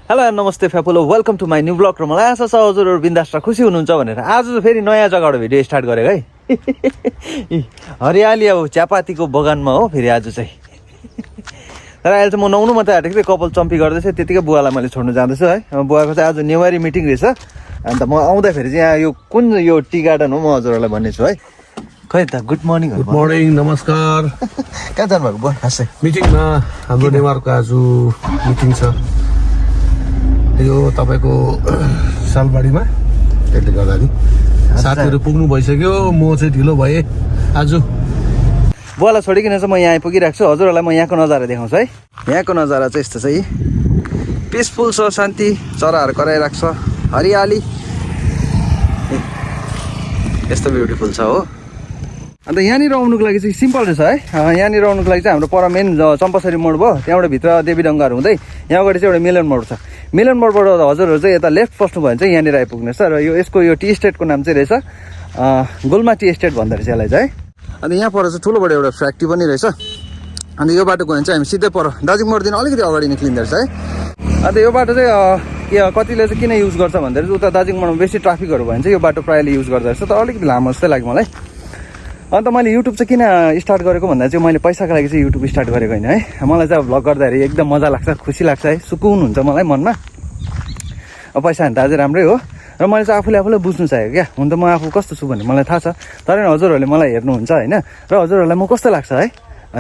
hello नमस्ते फ्यापुलो welcome to my new blog र मलाई आशा छ हजुरहरु बिन्दास र खुसी हुनुहुन्छ भनेर आज चाहिँ फेरि नयाँ जग्गाबाट भिडियो स्टार्ट गरेको है हरियाली अब चियापातीको बगानमा हो फेरि आज चाहिँ तर अहिले चाहिँ म नुहाउनु मात्रै आँटेको थिएँ कपाल चम्पी गर्दैछ त्यतिकै बुवालाई मैले छोड्नु जाँदैछु है बुवाको चाहिँ आज नेवारी मिटिङ रहेछ अन्त म आउँदाखेरि चाहिँ यहाँ यो कुन यो टी गार्डन हो म हजुरहरूलाई भन्नेछु है खै त गुड मर्निङ नमस्कार कहाँ जानुभएको बुवा खासै मिटिङमा हाम्रो नेवारको आज मिटिङ छ यो तपाईको सालबारीमा त्यसले गर्दाखेरि साथीहरू पुग्नु भइसक्यो म चाहिँ ढिलो भएँ आज बुवालाई छोडिकन चाहिँ म यहाँ आइपुगिरहेको छु हजुरहरूलाई म यहाँको नजारा देखाउँछु है यहाँको नजारा चाहिँ यस्तो चाहिँ पिसफुल छ शान्ति चराहरू कराइरहेको छ हरियाली यस्तो ब्युटिफुल छ हो अन्त यहाँनिर आउनुको लागि चाहिँ सिम्पल रहेछ है यहाँनिर आउनुको लागि चाहिँ हाम्रो पर मेन चम्पासरी मोड भयो त्यहाँबाट भित्र देवीडङ्गाहरू हुँदै यहाँ अगाडि चाहिँ एउटा मिलन मोड छ मिलन मोडबाट हजुरहरू चाहिँ यता लेफ्ट पस्नु भयो भने चाहिँ यहाँनिर आइपुग्नेछ र यो यसको यो टी स्टेटको नाम चाहिँ रहेछ गुल्मा टी स्टेट भन्दो रहेछ यसलाई चाहिँ अन्त यहाँ पर चाहिँ ठुलोबाट एउटा फ्याक्ट्री पनि रहेछ अन्त यो बाटो गयो भने चाहिँ हामी सिधै पर दार्जिलिङ मोडदेखि अलिकति अगाडि निक्लिँदो रहेछ है अन्त यो बाटो चाहिँ कतिले चाहिँ किन युज गर्छ भन्दाखेरि उता दार्जिलिङ मोडमा बेसी ट्राफिकहरू भयो भने चाहिँ यो बाटो प्रायःले युज गर्दो रहेछ तर अलिकति लामो जस्तै लाग्यो मलाई अन्त मैले युट्युब चाहिँ किन स्टार्ट गरेको भन्दा चाहिँ मैले पैसाको लागि चाहिँ युट्युब स्टार्ट गरेको होइन है मलाई चाहिँ भ्लग गर्दाखेरि एकदम मजा लाग्छ खुसी लाग्छ है सुकुन हुन्छ मलाई मनमा अब पैसा हान्दा अझै राम्रै हो र मैले चाहिँ आफूले बुझ्नु चाहेको क्या हुन त म आफू कस्तो छु भन्ने मलाई थाहा छ तर हजुरहरूले मलाई हेर्नुहुन्छ होइन र हजुरहरूलाई म कस्तो लाग्छ है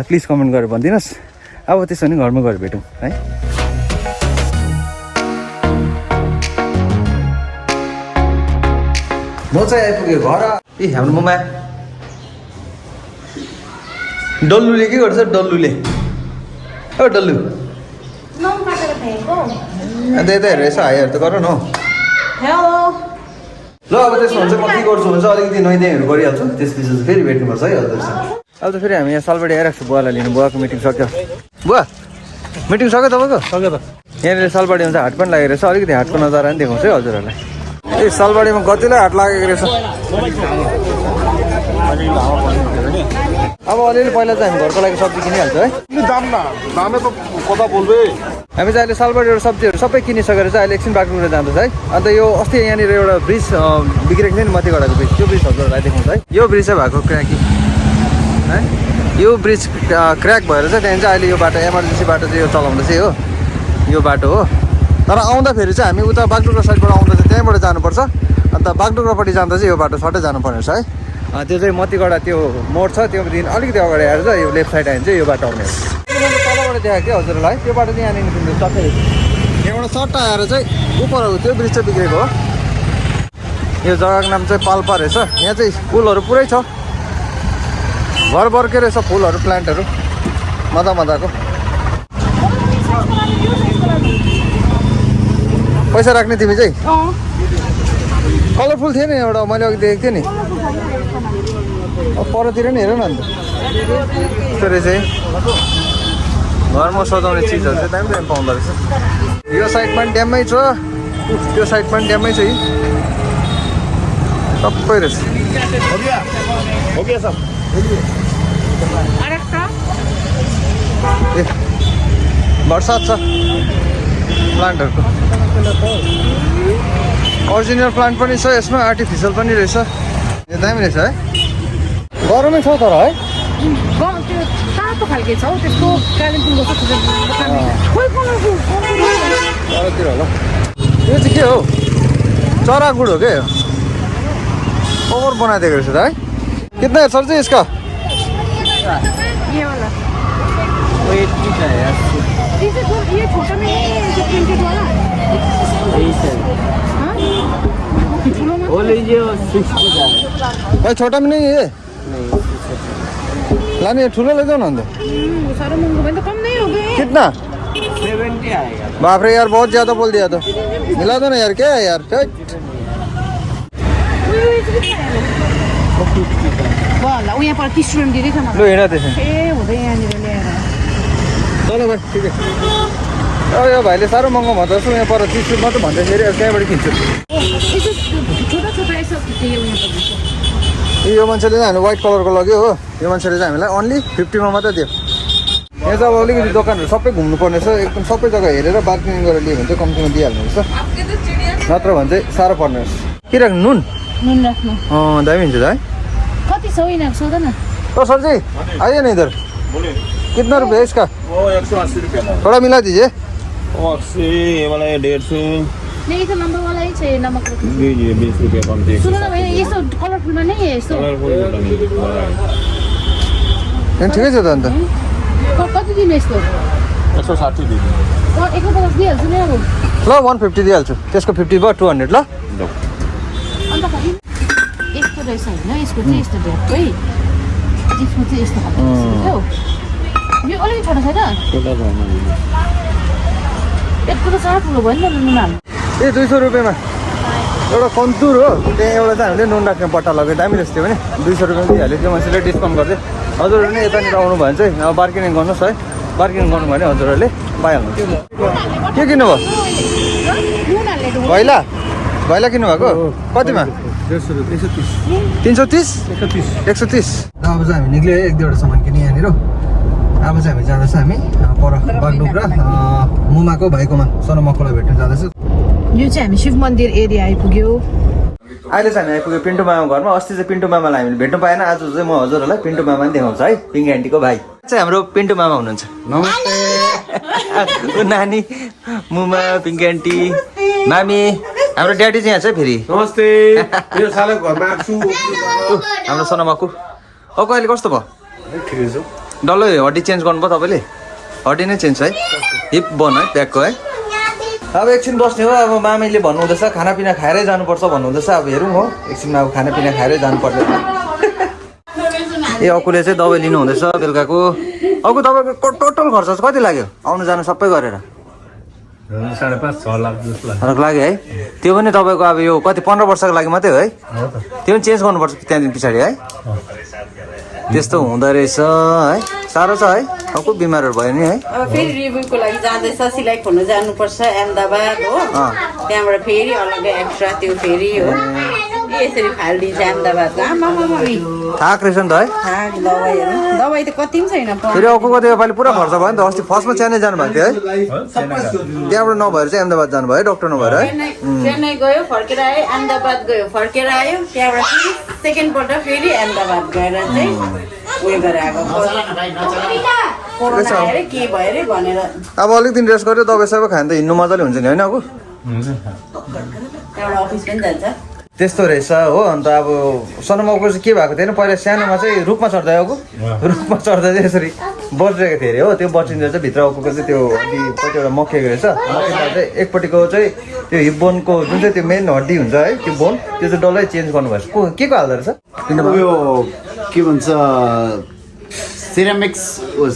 प्लिज कमेन्ट गरेर भनिदिनुहोस् अब त्यसो भने घरमा गएर भेटौँ है म चाहिँ आइपुगेँ घर हाम्रो ममा डल्लुले के गर्छ डल्लुले ओ डल्लु अन्त यता हेरेर यसो हाइहरू त गर न ल अब त्यसो हुन्छ म के गर्छु भने चाहिँ अलिकति नुहाइदिहरू गरिहाल्छु त्यसपछि फेरि भेट्नुपर्छ है हजुरसँग अब त फेरि हामी यहाँ सालबारी आइरहेको छु बुवालाई लिनु बुवाको मिटिङ सक्यो बुवा मिटिङ सक्यो तपाईँको सक्यो त यहाँनिर सालबारीमा चाहिँ हाट पनि लागेको रहेछ अलिकति हाटको नजारा पनि देखाउँछु है हजुरहरूलाई ए सालबारीमा कतिलाई हाट लागेको रहेछ अब अलिअलि पहिला चाहिँ हामी घरको लागि सब्जी किनिहाल्छौँ है दामै त कता बोल्बे हामी चाहिँ अहिले सालबारीबाट सब्जीहरू सबै किनिसकेर चाहिँ अहिले एकछिन बागडोग्रा जाँदैछ है अन्त यो अस्ति यहाँनिर एउटा ब्रिज बिग्रेको थियो नि मतिगढाको ब्रिज त्यो ब्रिज हजुरहरूलाई देखाउँछ है यो ब्रिज चाहिँ भएको क्र्याकी है यो ब्रिज क्र्याक भएर चाहिँ त्यहाँदेखि चाहिँ अहिले यो बाटो इमर्जेन्सी बाटो चाहिँ यो चलाउँदैछ हो यो बाटो हो तर आउँदाखेरि चाहिँ हामी उता बागडोग्रा साइडबाट आउँदा चाहिँ त्यहीँबाट जानुपर्छ अन्त बागडोग्रापट्टि जाँदा चाहिँ यो बाटो सट्टै जानुपर्ने रहेछ है त्यो चाहिँ मतिगढा त्यो मोड छ त्योदेखि अलिकति अगाडि आएर चाहिँ यो लेफ्ट साइड आयो भने चाहिँ यो बाटो आउने मैले तलबाट देखाएको थिएँ हजुरलाई त्यो बाटो चाहिँ यहाँनिर निस्किँदै सबै यहाँबाट सट्टा आएर चाहिँ उपर त्यो ब्रिज चाहिँ बिग्रेको हो यो जग्गाको नाम चाहिँ पाल्पा रहेछ यहाँ चाहिँ फुलहरू पुरै छ भरभरकै रहेछ फुलहरू प्लान्टहरू मजाको पैसा राख्ने तिमी चाहिँ कलरफुल थियो नि एउटा मैले अघि देखेको थिएँ नि परतिर नि हेर न अन्त यस्तो रहेछ है घरमा सजाउने चिजहरू चाहिँ दामी दामी पाउँदो रहेछ यो साइडमा पनि ड्याममै छ त्यो साइडमा पनि ड्याममै छ सबै रहेछ ए बर्सात छ प्लान्टहरूको ओरिजिनल प्लान्ट पनि छ यसमा आर्टिफिसियल पनि रहेछ यो दामी रहेछ है गरमै छ तर है तातो खालके छ त्यस्तो कालिम्पोङको तलतिर होला यो चाहिँ के हो चरा गुड हो क्या ओभर बनाइदिएको रहेछ त है कितना है सर चाहिँ यसका भाई छोटा में नहीं है लाने ठुलो ले जाओ ना अंदर कितना 70 आएगा बाप रे यार बहुत ज्यादा बोल दिया तो मिला दो ना यार क्या है यार ऊ यहाँ पर 30 रुपियाँ दिँदै छ लो हेर त्यसो ए हुँदै यहाँनिर ल्याएर चलो भाइ ठिक है यो भाइले साह्रो महँगो भन्छ जस्तो यहाँ पर 30 रुपियाँ मात्रै भन्दैखेरि अब त्यहाँबाट किन्छु यो मान्छेले चाहिँ हामी व्हाइट कलरको लग्यो हो यो मान्छेले चाहिँ हामीलाई ओन्ली 50 मा मात्रै दियो यहाँ चाहिँ अब अलिकति दोकानहरू सबै घुम्नुपर्ने छ एकदम सबै जग्गा हेरेर बार्गेनिङ गरेर लियो भने चाहिँ कम्तीमा दिइहाल्नु रहेछ नत्र भने चाहिँ साह्रो पर्ने रहेछ के राख्नु नुन नुन राख्नु दामी हुन्छ त है कति छ यिनीहरू सोध न तो सर जी आइए ना इधर कितना रुपये है इसका 180 रुपये थोड़ा मिला दीजिए 80 ये वाला है 150 नहीं तो नंबर वाला ही चाहिए नमक लीजिए 20 रुपये कम देखिए सुनो ना भैया ये सब कलरफुलमा नहीं है यस्तो ठिकै छ त अन्त कति दिनु यस्तो 160 दीजिए 150 दिइहाल्छु नि अब ल 150 दिइहाल्छु त्यसको 50 भयो 200 ल अन्त कति यस्तो रहेछ होइन यसको चाहिँ यस्तो ढ्याप्पै यसको चाहिँ यस्तो खालको यो अलिक छोटो छैन यत्रो त साह्रो ठुलो भयो नि त नुन हाल्नु ए 200 रुपियाँमा एउटा कन्तुर हो त्यहाँ एउटा चाहिँ हामीले नुन राख्ने पट्टा लगायो दामी रहेछ त्यो पनि 200 रुपियाँ दिइहाल्यो त्यो मान्छेले डिस्काउन्ट गरिदियो हजुरहरू नै यतानिर आउनु भयो भने चाहिँ अब बार्गेनिङ गर्नुहोस् है बार्गेनिङ गर्नु भने हजुरहरूले पाइहाल्नु के किन्नुभयो नुन हाल्ने भैला भैला किन्नुभएको कतिमा 330 130 अब चाहिँ हामी निक्ल्यो एक दुईवटा सामान किने यहाँनिर अब चाहिँ हामी जाँदैछ हामी पर बागडोग्रा मुमाको भाइकोमा सोनमक्कुलाई भेट्न जाँदैछ यो चाहिँ हामी शिव मन्दिर एरिया आइपुग्यो अहिले चाहिँ हामी आइपुग्यो पिन्टु मामा घरमा अस्ति चाहिँ पिन्टु मामालाई हामीले भेट्नु पाएन आज चाहिँ म हजुरहरूलाई पिन्टु मामा नि देखाउँछु है पिङ्क आन्टीको भाइ चाहिँ हाम्रो पिन्टु मामा हुनुहुन्छ नमस्ते नानी मुमा पिङ्क आन्टी मामी हाम्रो ड्याडी चाहिँ यहाँ छ फेरि नमस्ते यो साले घरमा आएको छु हाम्रो सोनमक्कु कहिले कस्तो भयो ठिकै छ डल्लै हड्डी चेन्ज गर्नुभयो तपाईँले हड्डी नै चेन्ज है हिप बन है ब्याकको है अब एकछिन बस्ने हो अब मामीले भन्नुहुँदैछ खानापिना खाएरै जानुपर्छ भन्नुहुँदैछ अब हेरौँ हो एकछिनमा अब खानापिना खाएरै जानुपर्ने ए अक्कुले चाहिँ दबाई लिनु हुँदैछ बेलुकाको अक्कु तपाईँको टोटल खर्च चाहिँ कति लाग्यो आउनु जानु सबै गरेर 5.5-6 लाख जस्तो लाग्यो है त्यो पनि तपाईँको अब यो कति 15 वर्षको लागि मात्रै हो है त्यो पनि चेन्ज गर्नुपर्छ त्यहाँदेखि पछाडि है त्यस्तो हुँदो रहेछ है साह्रो छ है अक्कु बिमारहरू भयो नि है अब फेरि रिभ्यूको लागि जाँदैछ सिलाइ खोल्नु जानुपर्छ अहमदाबाद हो त्यहाँबाट फेरि अलग्गै एक्स्ट्रा त्यो फेरि हो यसरी फालिदिन्छ अहमदाबादको आमामामा थाक रहेछ नि त है थाक दबाई त कति पनि छैन फेरि अक्कुको त योपालि पुरा खर्च भयो नि त अस्ति फर्स्टमा च्यानै जानुभएको थियो है त्यहाँबाट नभएर चाहिँ अहमदाबाद जानुभयो डक्टर नभएर है चेन्नई गयो फर्केर आयो अहमदाबाद गयो फर्केर आयो त्यहाँबाट फेरि सेकेन्डपल्ट फेरि अहमदाबाद गएर चाहिँ उयो गरेर आएको कोरोना आएर के भयो अरे भनेर अब अलिक दिन रेस्ट गर्यो दबाई सबै खायो भने त हिँड्नु मजाले हुन्छ नि होइन अब त्यहाँबाट अफिस पनि जान्छ त्यस्तो रहेछ हो अन्त अब सोनमक्कु चाहिँ के भएको थिएन पहिला सानोमा चाहिँ रुखमा चढ्दै अब रुखमा चढ्दा चाहिँ यसरी बसिरहेको थियो अरे हो त्यो बसिँदा चाहिँ भित्र अक्कुको चाहिँ त्यो हड्डीपट्टि एउटा मकिएको रहेछ मकिँदा चाहिँ एकपट्टिको चाहिँ त्यो हिप बोनको जुन चाहिँ त्यो मेन हड्डी हुन्छ है त्यो बोन त्यो चाहिँ डल्लै चेन्ज गर्नुभएछ के को हाल्दो रहेछ उयो के भन्छ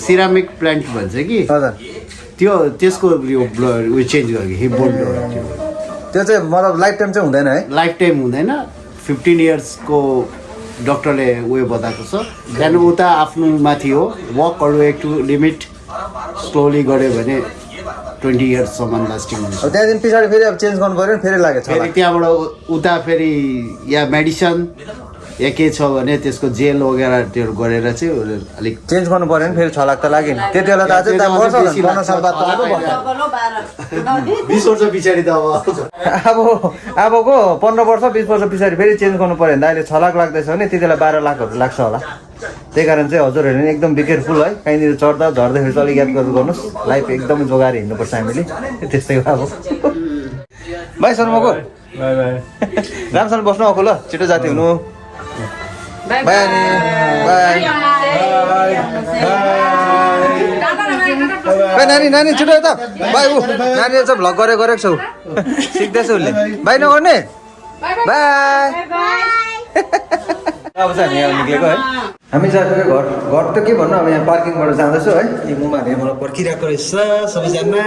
सिरामिक प्लान्ट भन्छ कि हजुर त्यो त्यसको उयो चेन्ज गर्यो हिप बोन त्यो चाहिँ मतलब लाइफ टाइम चाहिँ हुँदैन है लाइफ टाइम हुँदैन 15 इयर्सको डक्टरले उयो बताएको छ त्यहाँदेखि उता आफ्नो माथि हो walk always to limit slowly गऱ्यो भने 20 इयर्ससम्म लास्टिङ हुन्छ त्यहाँदेखि पछाडि फेरि अब चेन्ज गर्नु पऱ्यो नि फेरि लागेको छ फेरि त्यहाँबाट उता फेरि या मेडिसन या के छ भने त्यसको जेल वगेरा त्यो गरेर चाहिँ अलिक चेन्ज गर्नु पऱ्यो नि फेरि 6 लाख त लाग्यो नि त्यति बेला त अझै दाम बढ्छ होला 15 साल बाद त अझै बढ्छ 20 वर्ष पछाडि त अबको 15 वर्ष 20 वर्ष पछाडि फेरि चेन्ज गर्नु पऱ्यो भने अहिले 6 लाख लाग्दैछ भने त्यति बेला 12 लाखहरू लाग्छ होला त्यही कारण चाहिँ हजुरहरूले एकदम बिकेयरफुल है कहीँनिर चढ्दा झर्दाखेरि चाहिँ अलिक याद गरेर गर्नुहोस् लाइफ एकदमै जोगाएर हिँड्नुपर्छ हामीले त्यस्तै हो अब भाइ सोनमक्कु राम्रोसँग बस्नु अक्कु ल छिटो जाति हुनु बाई बाई नानी नानी छिटो यता बाई ऊ नानीले चाहिँ भ्लग गरेको छौ सिक्दैछ उसले बाई नगर्ने बाई अब चाहिँ हामी यहाँ निक्लेको है हामी जाँदाखेरि घर त के भन्नु अब यहाँ पार्किङबाट जाँदैछौँ है यी मुमाहरूले मलाई पर्खिरहेको रहेछ सबैजना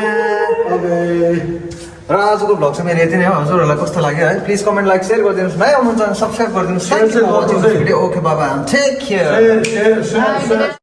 र आजको भ्लग चाहिँ मेरो यति नै हो हजुरहरूलाई कस्तो लाग्यो है प्लिज कमेन्ट लाइक सेयर गरिदिनुहोस् नयाँ हुनुहुन्छ भने सब्सक्राइब गरिदिनुहोस् ओके बाबा टेक केयर